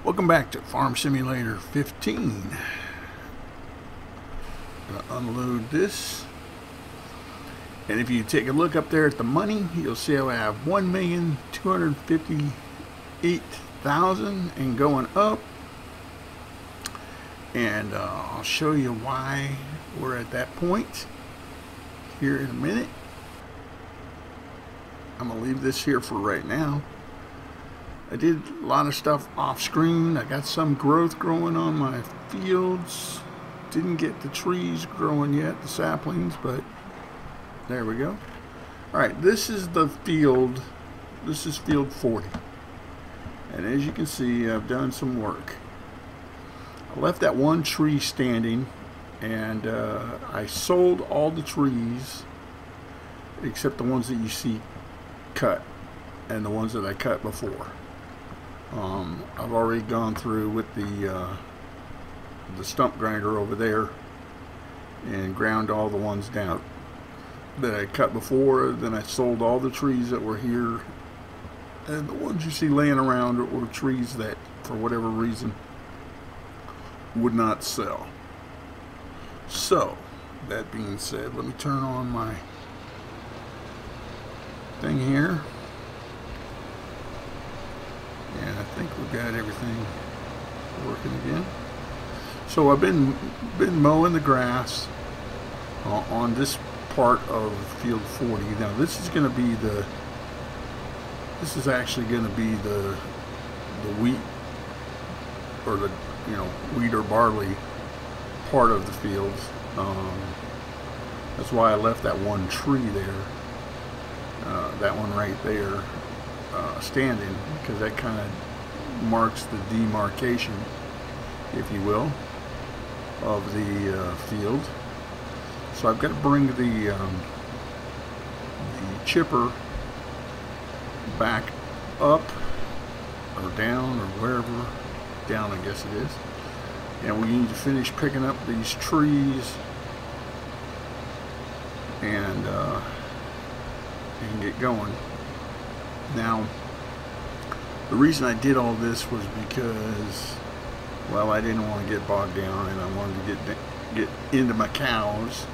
Welcome back to Farm Simulator 15. Gonna unload this. And if you take a look up there at the money, you'll see I have 1,258,000 and going up. And I'll show you why we're at that point here in a minute. I'm gonna leave this here for right now. I did a lot of stuff off screen. I got some growth growing on my fields. Didn't get the trees growing yet, the saplings, but there we go. Alright, this is the field. This is field 40. And as you can see, I've done some work. I left that one tree standing, and I sold all the trees except the ones that you see cut and the ones that I cut before. I've already gone through with the stump grinder over there and ground all the ones down that I cut before. Then I sold all the trees that were here, and the ones you see laying around were trees that for whatever reason would not sell. So that being said, let me turn on my thing here. And I think we've got everything working again. So I've been mowing the grass on this part of field 40. Now this is going to be this is actually going to be the wheat, or the wheat or barley part of the fields. That's why I left that one tree there, that one right there, standing, because that kind of marks the demarcation, if you will, of the field. So I've got to bring the chipper back up or down, or wherever, down I guess it is, and we need to finish picking up these trees and get going. Now, the reason I did all this was because, well, I didn't want to get bogged down, and I wanted to get into my cows.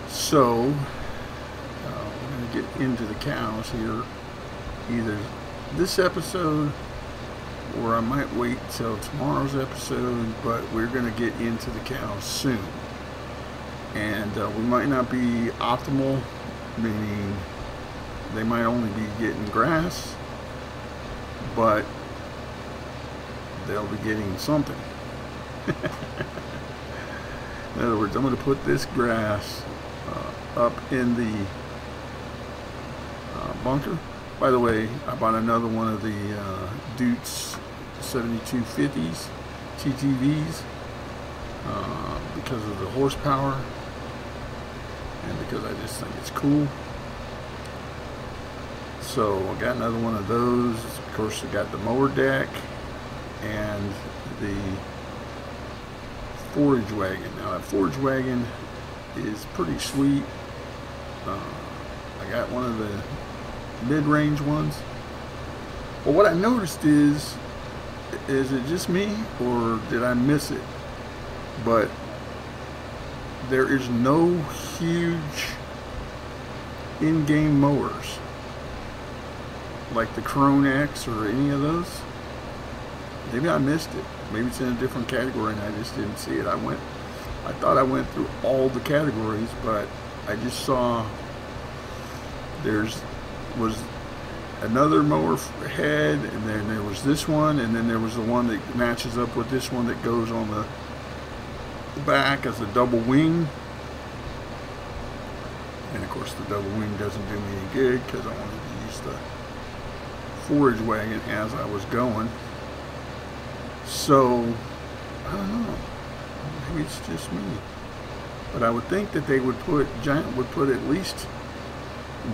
So we're going to get into the cows here, either this episode or I might wait till tomorrow's episode, but we're going to get into the cows soon. And we might not be optimal, meaning they might only be getting grass, but they'll be getting something. In other words, I'm going to put this grass up in the bunker. By the way, I bought another one of the Dutes 7250s, TTVs, because of the horsepower and because I just think it's cool. So I got another one of those. Of course, I got the mower deck and the forage wagon. Now that forage wagon is pretty sweet. I got one of the mid-range ones. Well, what I noticed is it just me, or did I miss it? But there is no huge in-game mowers like the Krone X or any of those. Maybe I missed it. Maybe it's in a different category and I just didn't see it. I thought I went through all the categories, but I just saw was another mower head, and then there was this one, and then there was the one that matches up with this one that goes on the back as a double wing. And of course the double wing doesn't do me any good because I wanted to use the forage wagon as I was going. So I don't know, maybe it's just me, but I would think that they would put at least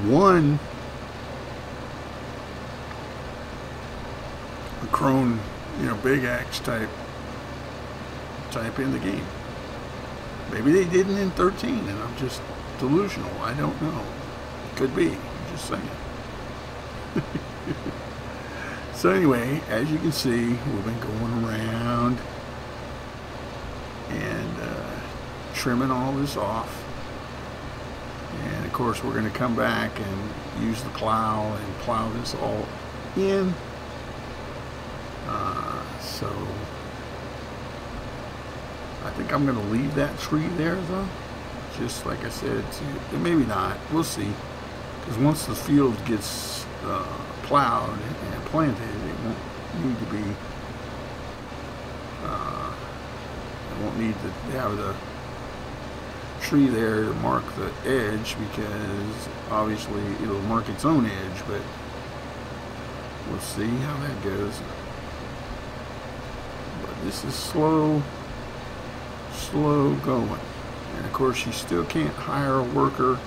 one Krone, big axe type in the game. Maybe they didn't in 13 and I'm just delusional. I don't know. Could be. I'm just saying. So anyway, as you can see, we've been going around and trimming all this off. And of course we're going to come back and use the plow and plow this all in. So I think I'm going to leave that tree there though. Just like I said, maybe not. We'll see. Because once the field gets plowed and planted, it won't need to be. It won't need to have the tree there to mark the edge, because obviously it'll mark its own edge. But we'll see how that goes. But this is slow going. And of course you still can't hire a worker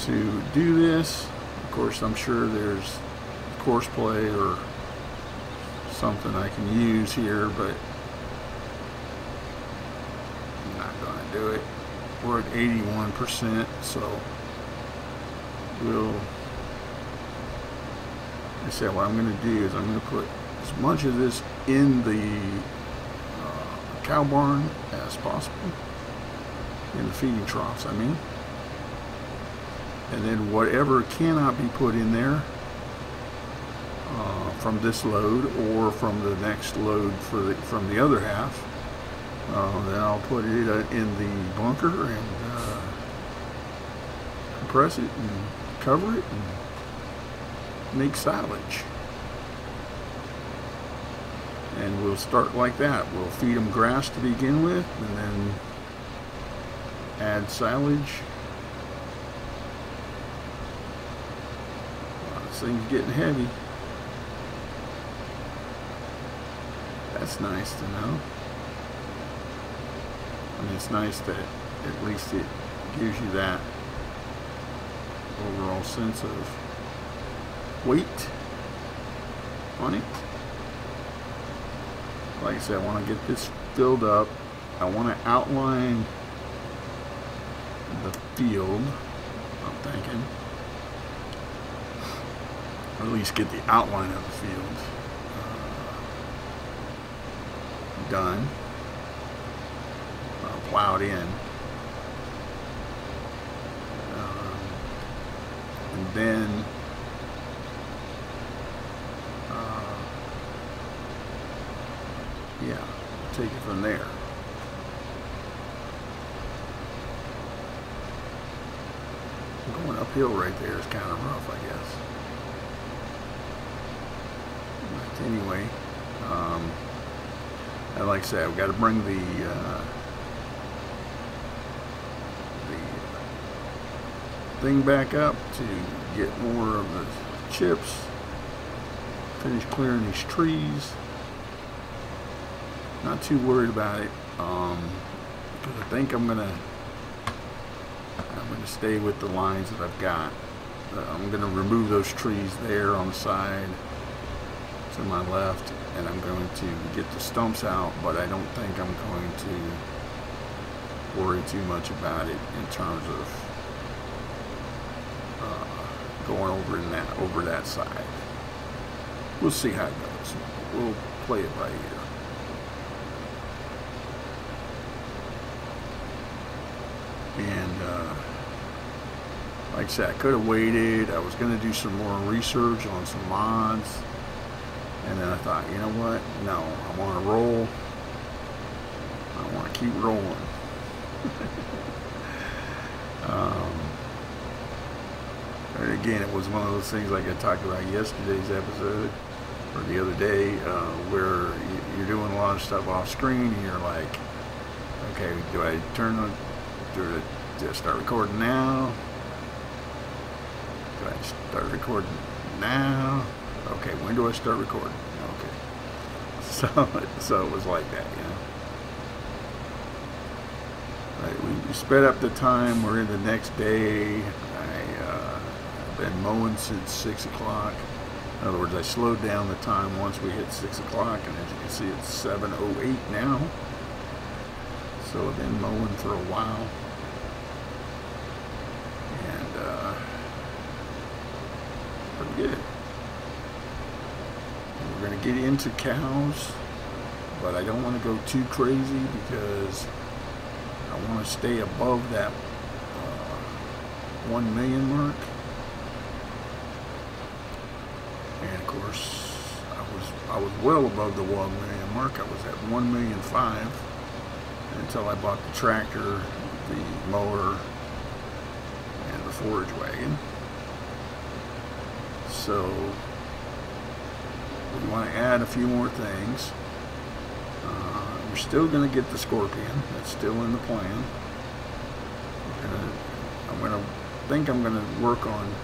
to do this. Of course I'm sure there's course play or something I can use here, but I'm not going to do it. We're at 81%, so we'll, like I said, what I'm going to do is I'm going to put as much of this in the cow barn as possible, in the feeding troughs I mean, and then whatever cannot be put in there from this load or from the next load from the other half, then I'll put it in the bunker and compress it and cover it and make silage. And we'll start like that. We'll feed them grass to begin with, and then add silage. This thing's getting heavy. That's nice to know. I mean, it's nice that at least it gives you that overall sense of weight on it. Like I said, I want to get this filled up. I want to outline the field, I'm thinking. Or at least get the outline of the field done. Plowed in. And then yeah, take it from there. Going uphill right there is kind of rough, I guess. But anyway, and like I said, I've got to bring the thing back up to get more of the chips. Finish clearing these trees. Not too worried about it, because I think I'm gonna stay with the lines that I've got. I'm gonna remove those trees there on the side to my left, and I'm going to get the stumps out, but I don't think I'm going to worry too much about it in terms of going over that side. We'll see how it goes. We'll play it by ear. And like I said, I could have waited. I was going to do some more research on some mods, and then I thought, you know what? No, I want to roll. I want to keep rolling. And again, it was one of those things like I talked about yesterday's episode, or the other day, where you're doing a lot of stuff off screen, and you're like, okay, do I turn on? Do I start recording now? Do I start recording now? Okay, when do I start recording? Okay. So it was like that, you know. Right, we sped up the time. We're in the next day. I've been mowing since 6 o'clock. In other words, I slowed down the time once we hit 6 o'clock, and as you can see, it's 7:08 now. So I've been mowing for a while. And pretty good. going to get into cows, but I don't want to go too crazy because I want to stay above that 1 million mark. And of course, I was well above the 1 million mark. I was at 1,000,005 until I bought the tractor, the mower, and the forage wagon. So we want to add a few more things. We're still going to get the scorpion. That's still in the plan. I'm going to work on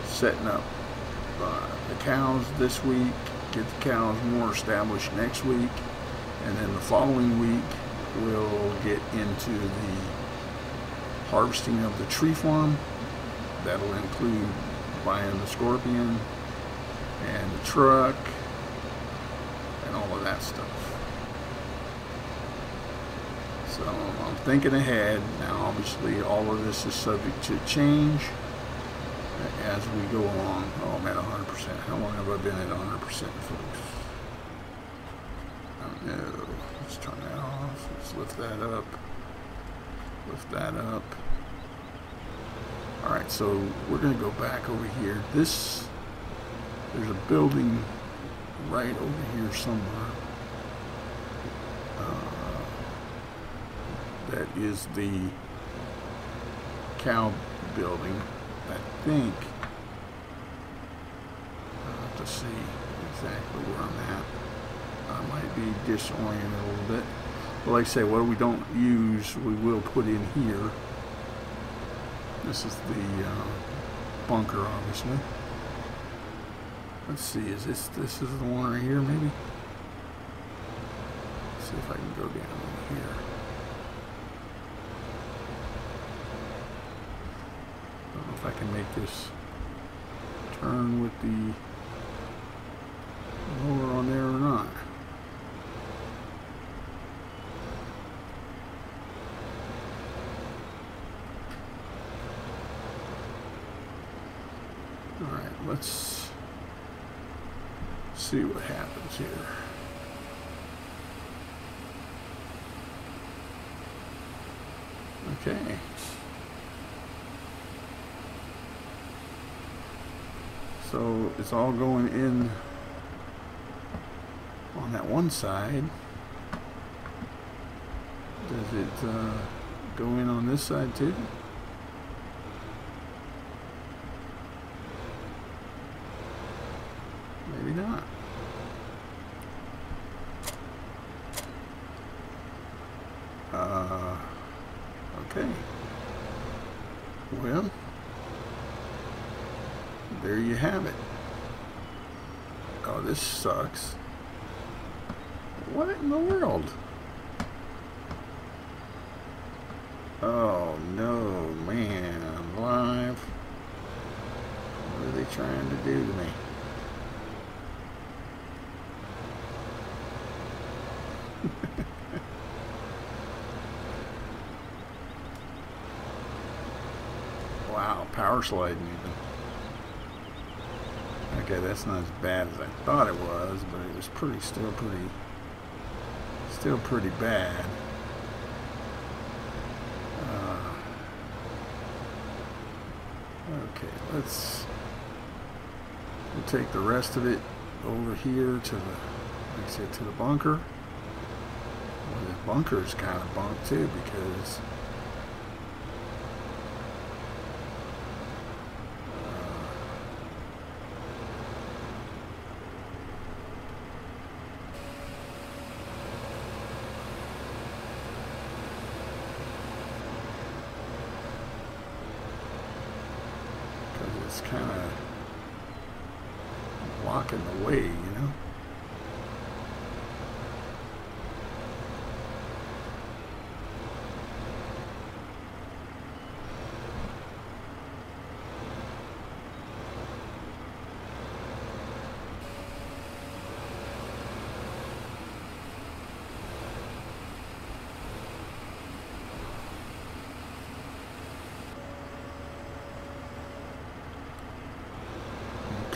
setting up the cows this week, get the cows more established next week, and then the following week we'll get into the harvesting of the tree farm. That'll include buying the scorpion and the truck and all of that stuff. So I'm thinking ahead. Now obviously all of this is subject to change as we go along. Oh, I'm at 100%. How long have I been at 100%, folks? I don't know. Let's turn that off. Let's lift that up. Lift that up. Alright, so we're going to go back over here. There's a building right over here somewhere. That is the cow building, I think. I'll have to see exactly where I'm at. I might be disoriented a little bit. But like I say, what we don't use, we will put in here. This is the bunker, obviously. Let's see, this is the one right here, maybe? Let's see if I can go down over here. I don't know if I can make this turn with the mower on there or not. Alright, let's see what happens here. Okay. So it's all going in on that one side. Does it go in on this side too? Maybe not. Okay. Well, there you have it. Oh, this sucks. What in the world? Oh no, man, I'm live. What are they trying to do to me? Wow, power sliding even. Okay, that's not as bad as I thought it was, but it was still pretty bad. Okay, we'll take the rest of it over here to the, like I said, to the bunker. Well, the bunker is kind of bunked too because it's kind of blocking the way, you know.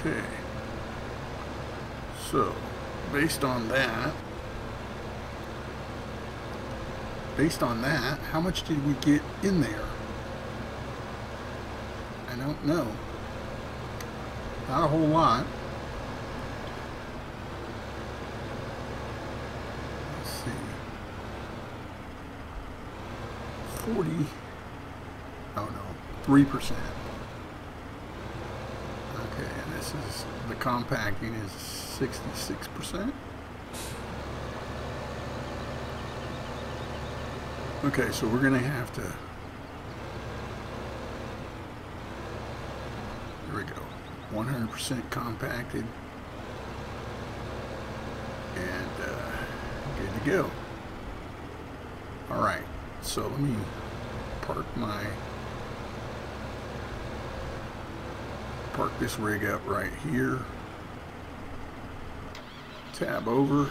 Okay. So, based on that, how much did we get in there? I don't know. Not a whole lot. Let's see. 40. Oh no, 3%. Okay, and this is, the compacting is 66%. Okay, so we're gonna have to, here we go, 100% compacted, and good to go. All right, so let me park this rig up right here, tab over,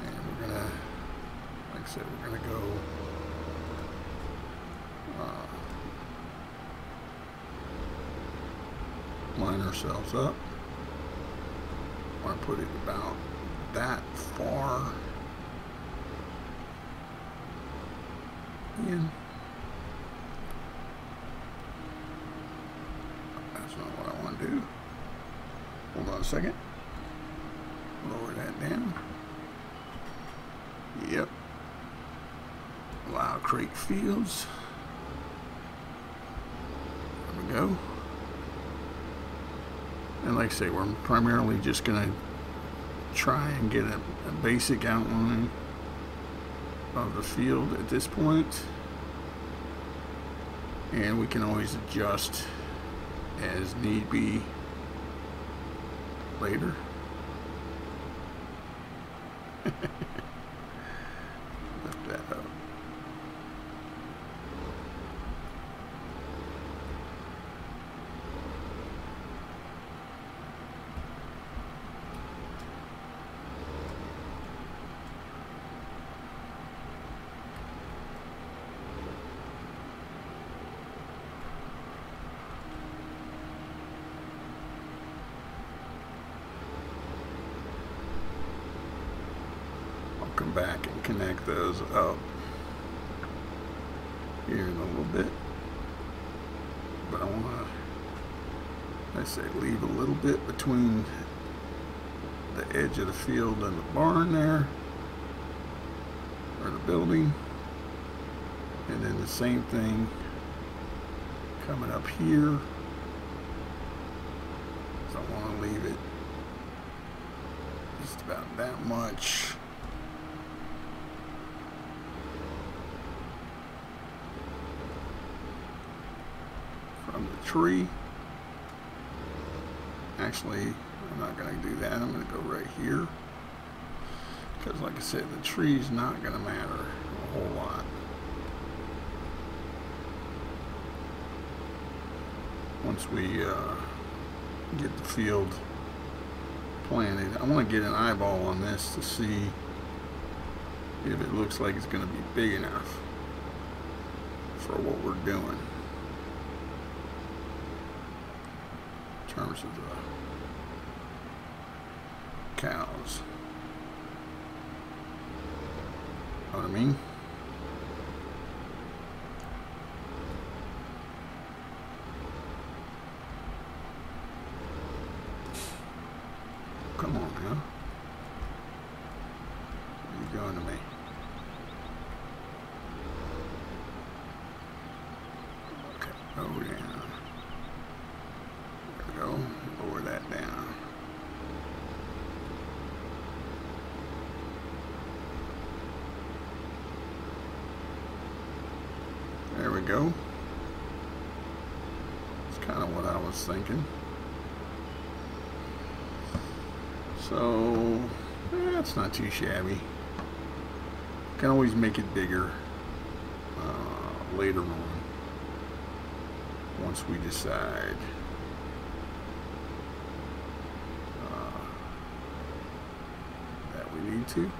and we're gonna, like I said, we're gonna go line ourselves up. I want to put it about that far in. That's not what I want to do. Hold on a second. Lower that down. Yep. Allow crate fields. There we go. And like I say, we're primarily just going to try and get a basic outline of the field at this point. And we can always adjust as need be later. Lift that up. Come back and connect those up here in a little bit, but I want to, I say, leave a little bit between the edge of the field and the barn there, or the building, and then the same thing coming up here. So I want to leave it just about that much. From the tree. Actually, I'm not going to do that. I'm going to go right here, because like I said, the tree's not going to matter a whole lot. Once we get the field planted, I want to get an eyeball on this to see if it looks like it's going to be big enough for what we're doing. In terms of the cows. Know what I mean? Come on now. What are you doing to me? Okay, oh yeah. Go, lower that down. There we go. That's kind of what I was thinking. So, that's not too shabby. Can always make it bigger later on, once we decide. We need to.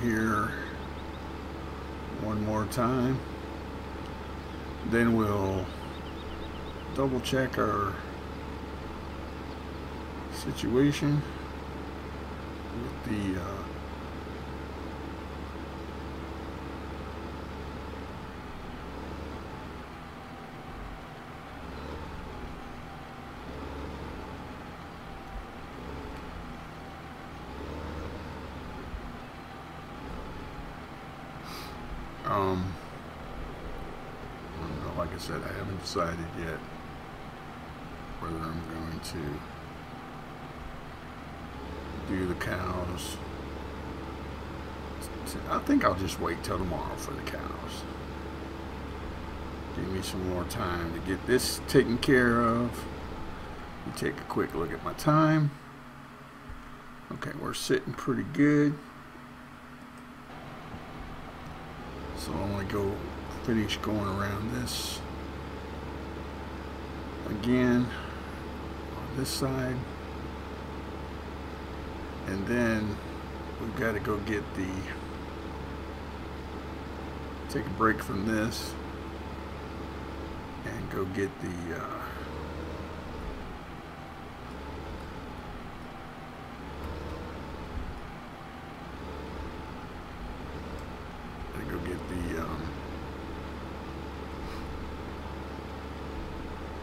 here one more time. Then we'll double check our situation with the I don't know, like I said, I haven't decided yet whether I'm going to do the cows. I think I'll just wait till tomorrow for the cows. Give me some more time to get this taken care of. You take a quick look at my time. Okay, we're sitting pretty good. So I'm going to go finish going around this again on this side. And then we've got to go get take a break from this and go get the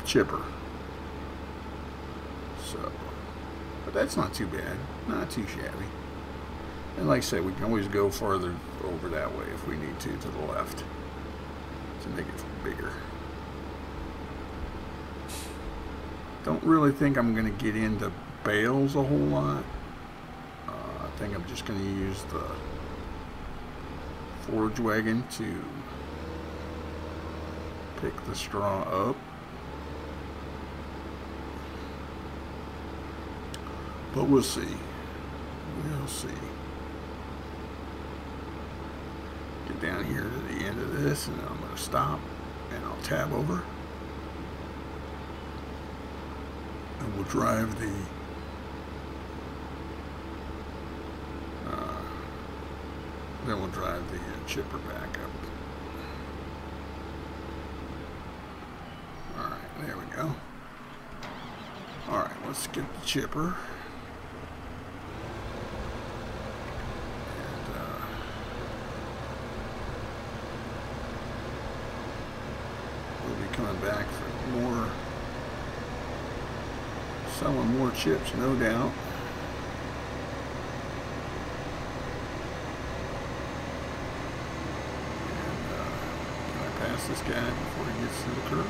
chipper. So, but that's not too bad, not too shabby. And like I said, we can always go farther over that way if we need to the left to make it bigger. Don't really think I'm going to get into bales a whole lot. I think I'm just going to use the forage wagon to pick the straw up. But we'll see. We'll see. Get down here to the end of this, and then I'm going to stop, and I'll tab over. And we'll drive the chipper back up. Alright, there we go. Alright, let's get the chipper. Coming back for more, selling more chips, no doubt. And can I pass this guy before he gets to the curb?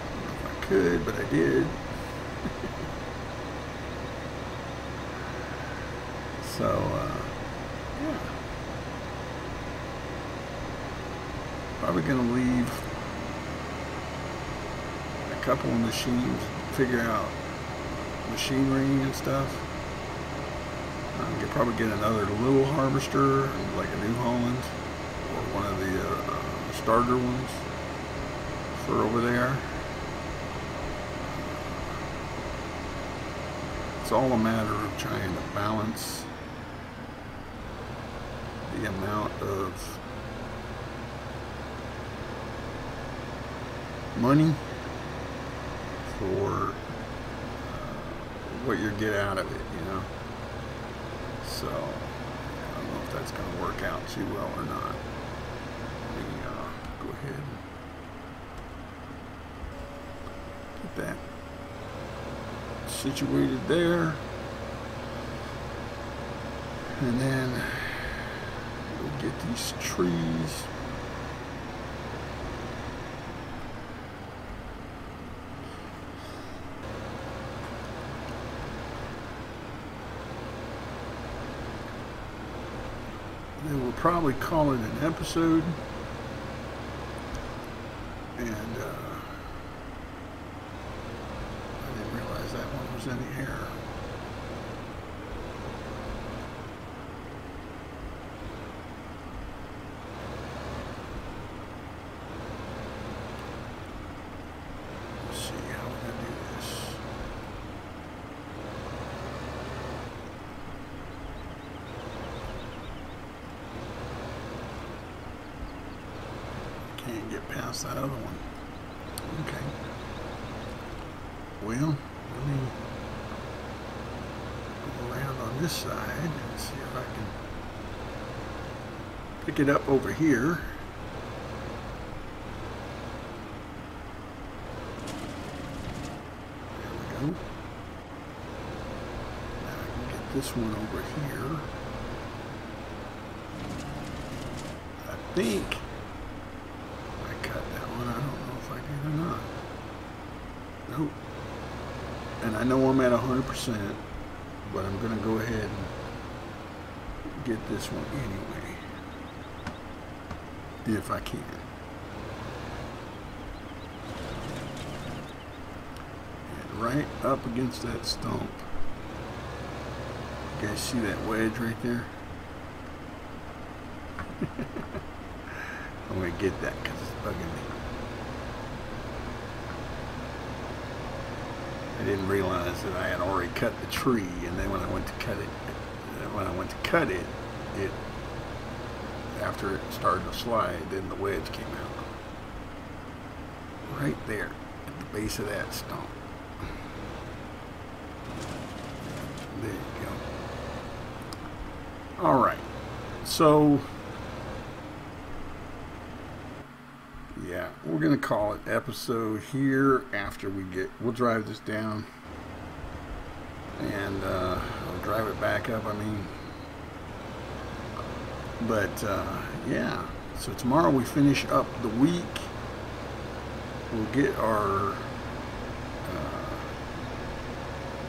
I don't know if I could, but I did. So, yeah. Probably going to leave a couple of machines, figure out machinery and stuff. I could probably get another little harvester, like a New Holland, or one of the starter ones for over there. It's all a matter of trying to balance the amount of money for what you get out of it, you know. So I don't know if that's going to work out too well or not. Let me go ahead and get that situated there, and then we'll get these trees. Then we'll probably call it an episode, and I didn't realize that one was in the air. Let's see how we're going to do this. Can't get past that other one. Okay. Well, let me go around on this side and see if I can pick it up over here. There we go. Now I can get this one over here. I think I cut that one. I don't know if I did or not. Nope. And I know I'm at 100%, but I'm going to go ahead and get this one anyway, if I can. And right up against that stump. You guys see that wedge right there? I'm going to get that because it's bugging me. I didn't realize that I had already cut the tree, and then when I went to cut it, after it started to slide, then the wedge came out. Right there, at the base of that stump. There you go. Alright, so yeah, we're gonna call it episode here after we'll drive this down and I'll drive it back up, I mean, but yeah, so tomorrow we finish up the week. We'll get our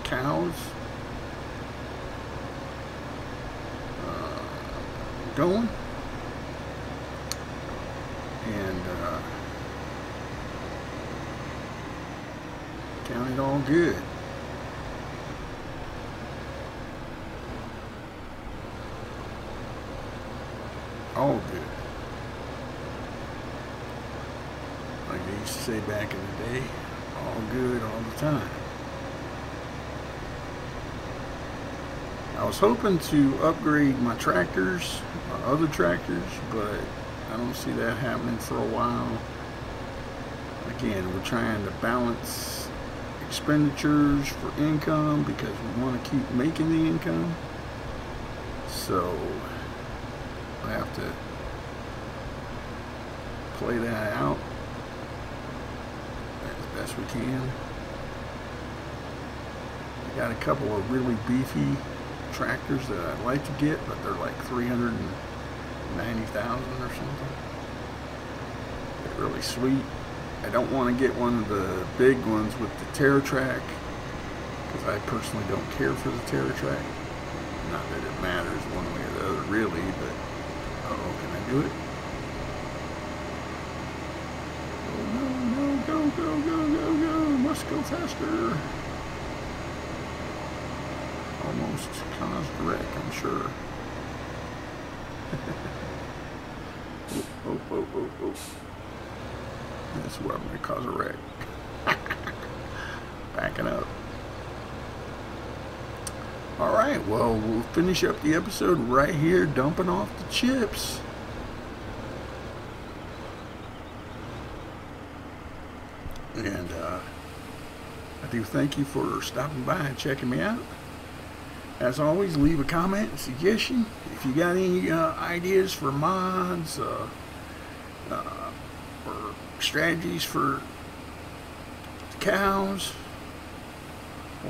cows going. And count it all good. All good. Like they used to say back in the day, all good all the time. I was hoping to upgrade my tractors, my other tractors, but I don't see that happening for a while. Again, we're trying to balance expenditures for income because we want to keep making the income. So I have to play that out as best we can. I got a couple of really beefy tractors that I'd like to get, but they're like 390,000 or something. They're really sweet. I don't want to get one of the big ones with the Terra Track because I personally don't care for the Terra Track. Not that it matters one way or the other really, but oh, can I do it? Oh no, no, go, go, go, go, go, must go faster. Almost caused a wreck, I'm sure. Oh, oh, oh, oh. That's where I'm going to cause a wreck. Backing up. Alright, well, we'll finish up the episode right here, dumping off the chips. And I do thank you for stopping by and checking me out. As always, leave a comment, a suggestion. If you got any ideas for mods or strategies for the cows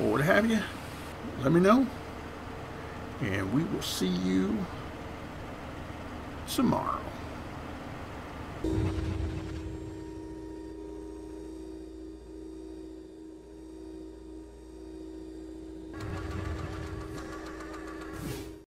or what have you, let me know. And we will see you tomorrow.